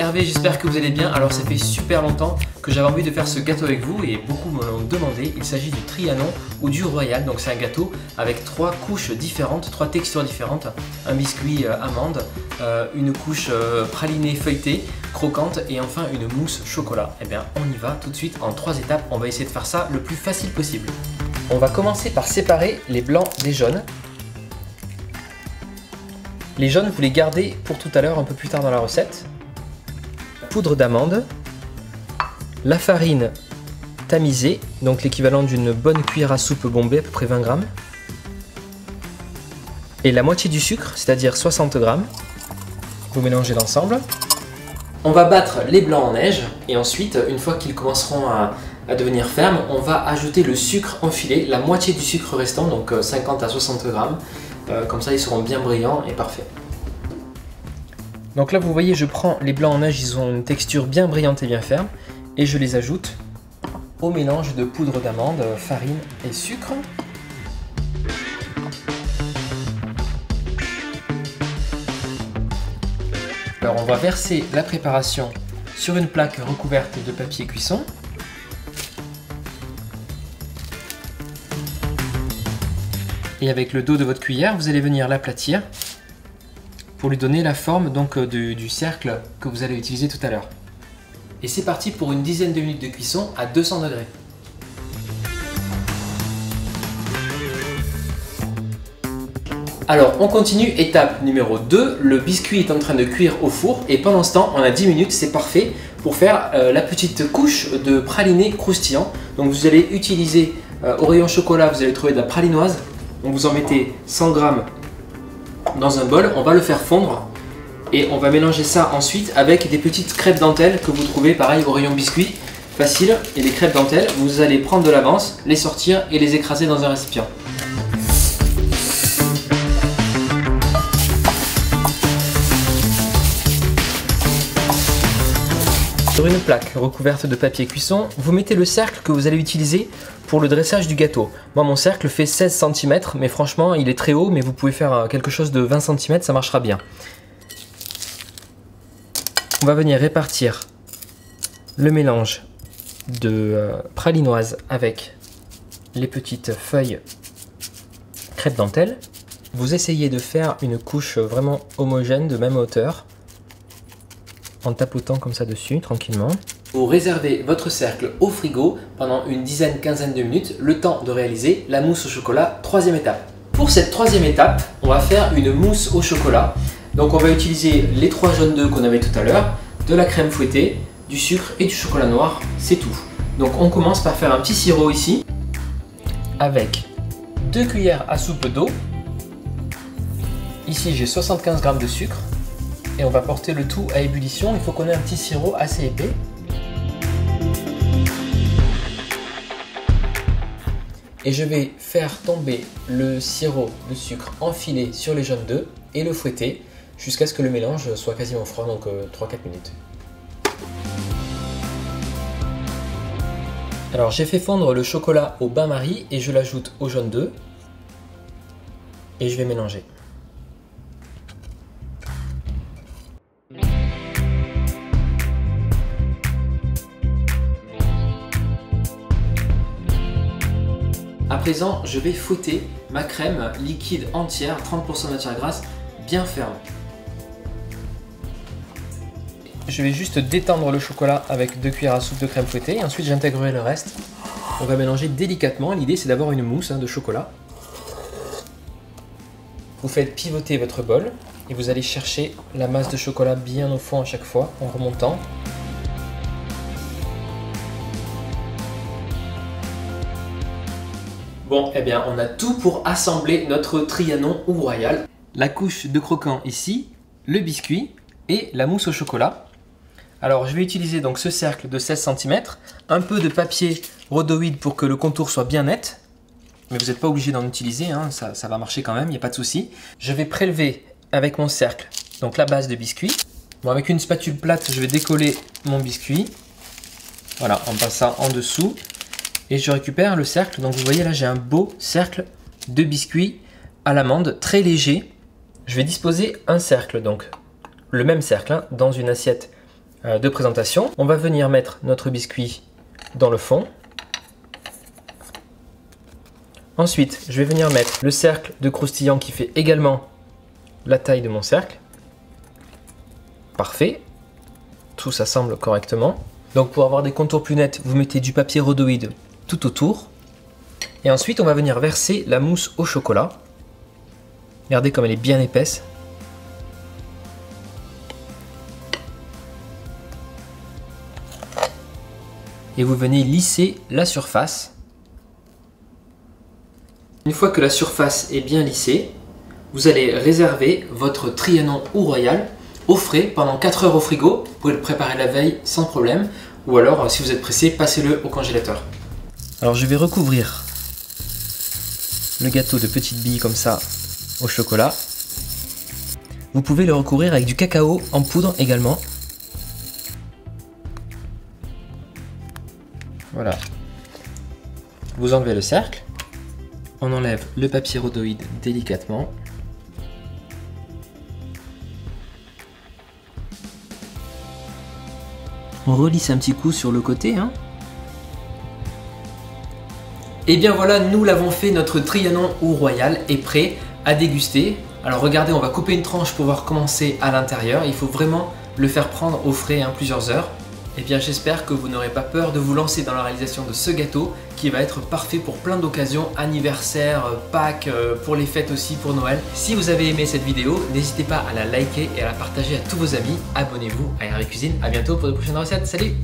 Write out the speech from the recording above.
Hervé, j'espère que vous allez bien. Alors ça fait super longtemps que j'avais envie de faire ce gâteau avec vous et beaucoup me l'ont demandé. Il s'agit du Trianon ou du Royal. Donc c'est un gâteau avec 3 couches différentes, 3 textures différentes. Un biscuit amande, une couche pralinée feuilletée, croquante et enfin une mousse chocolat. Et bien on y va tout de suite en 3 étapes. On va essayer de faire ça le plus facile possible. On va commencer par séparer les blancs des jaunes. Les jaunes, vous les gardez pour tout à l'heure, un peu plus tard dans la recette. Poudre d'amande, la farine tamisée, donc l'équivalent d'une bonne cuillère à soupe bombée, à peu près 20 grammes. Et la moitié du sucre, c'est-à-dire 60 grammes. Vous mélangez l'ensemble. On va battre les blancs en neige et ensuite, une fois qu'ils commenceront à devenir fermes, on va ajouter le sucre enfilé, la moitié du sucre restant, donc 50 à 60 grammes. Comme ça, ils seront bien brillants et parfaits. Donc là, vous voyez, je prends les blancs en neige, ils ont une texture bien brillante et bien ferme. Et je les ajoute au mélange de poudre d'amande, farine et sucre. Alors, on va verser la préparation sur une plaque recouverte de papier cuisson. Et avec le dos de votre cuillère, vous allez venir l'aplatir pour lui donner la forme donc, du cercle que vous allez utiliser tout à l'heure. Et c'est parti pour une dizaine de minutes de cuisson à 200 degrés. Alors on continue, étape numéro 2, le biscuit est en train de cuire au four et pendant ce temps on a 10 minutes, c'est parfait pour faire la petite couche de praliné croustillant. Donc vous allez utiliser au rayon chocolat, vous allez trouver de la pralinoise. Donc vous en mettez 100 g dans un bol, on va le faire fondre et on va mélanger ça ensuite avec des petites crêpes dentelles que vous trouvez pareil au rayon biscuit, facile. Et les crêpes dentelles, vous allez prendre de l'avance, les sortir et les écraser dans un récipient. Sur une plaque recouverte de papier cuisson, vous mettez le cercle que vous allez utiliser pour le dressage du gâteau. Moi, mon cercle fait 16 cm, mais franchement, il est très haut, mais vous pouvez faire quelque chose de 20 cm, ça marchera bien. On va venir répartir le mélange de pralinoise avec les petites feuilles crêpe dentelle. Vous essayez de faire une couche vraiment homogène, de même hauteur, en tapotant comme ça dessus, tranquillement. Vous réservez votre cercle au frigo pendant une quinzaine de minutes, le temps de réaliser la mousse au chocolat, 3e étape. Pour cette 3e étape, on va faire une mousse au chocolat. Donc on va utiliser les 3 jaunes d'œufs qu'on avait tout à l'heure, de la crème fouettée, du sucre et du chocolat noir, c'est tout. Donc on commence par faire un petit sirop ici, avec 2 cuillères à soupe d'eau. Ici j'ai 75 g de sucre. Et on va porter le tout à ébullition. Il faut qu'on ait un petit sirop assez épais. Et je vais faire tomber le sirop de sucre enfilé sur les jaunes d'œufs et le fouetter jusqu'à ce que le mélange soit quasiment froid, donc 3-4 minutes. Alors j'ai fait fondre le chocolat au bain-marie et je l'ajoute aux jaunes d'œufs et je vais mélanger. À présent, je vais fouetter ma crème liquide entière, 30% de matière grasse, bien ferme. Je vais juste détendre le chocolat avec 2 cuillères à soupe de crème fouettée et ensuite j'intégrerai le reste. On va mélanger délicatement, l'idée c'est d'avoir une mousse de chocolat. Vous faites pivoter votre bol et vous allez chercher la masse de chocolat bien au fond à chaque fois en remontant. Bon, eh bien, on a tout pour assembler notre Trianon ou Royal. La couche de croquant ici, le biscuit et la mousse au chocolat. Alors, je vais utiliser donc ce cercle de 16 cm, un peu de papier rhodoïde pour que le contour soit bien net. Mais vous n'êtes pas obligé d'en utiliser, hein, ça va marcher quand même, il n'y a pas de souci. Je vais prélever avec mon cercle donc la base de biscuit. Bon, avec une spatule plate, je vais décoller mon biscuit. Voilà, en passant en dessous. Et je récupère le cercle, donc vous voyez là j'ai un beau cercle de biscuits à l'amande, très léger. Je vais disposer un cercle, donc le même cercle, hein, dans une assiette de présentation. On va venir mettre notre biscuit dans le fond. Ensuite, je vais venir mettre le cercle de croustillant qui fait également la taille de mon cercle. Parfait. Tout s'assemble correctement. Donc pour avoir des contours plus nets, vous mettez du papier rhodoïde tout autour. Et ensuite, on va venir verser la mousse au chocolat. Regardez comme elle est bien épaisse. Et vous venez lisser la surface. Une fois que la surface est bien lissée, vous allez réserver votre Trianon ou Royal au frais pendant 4 heures au frigo. Vous pouvez le préparer la veille sans problème. Ou alors, si vous êtes pressé, passez-le au congélateur. Alors je vais recouvrir le gâteau de petites billes comme ça au chocolat. Vous pouvez le recouvrir avec du cacao en poudre également. Voilà. Vous enlevez le cercle. On enlève le papier rhodoïde délicatement. On relisse un petit coup sur le côté, hein. Et bien voilà, nous l'avons fait, notre Trianon ou Royal est prêt à déguster. Alors regardez, on va couper une tranche pour voir comment c'est à l'intérieur. Il faut vraiment le faire prendre au frais, hein, plusieurs heures. Et bien j'espère que vous n'aurez pas peur de vous lancer dans la réalisation de ce gâteau qui va être parfait pour plein d'occasions, anniversaire, Pâques, pour les fêtes aussi, pour Noël. Si vous avez aimé cette vidéo, n'hésitez pas à la liker et à la partager à tous vos amis. Abonnez-vous à Hervé Cuisine. À bientôt pour de prochaines recettes. Salut!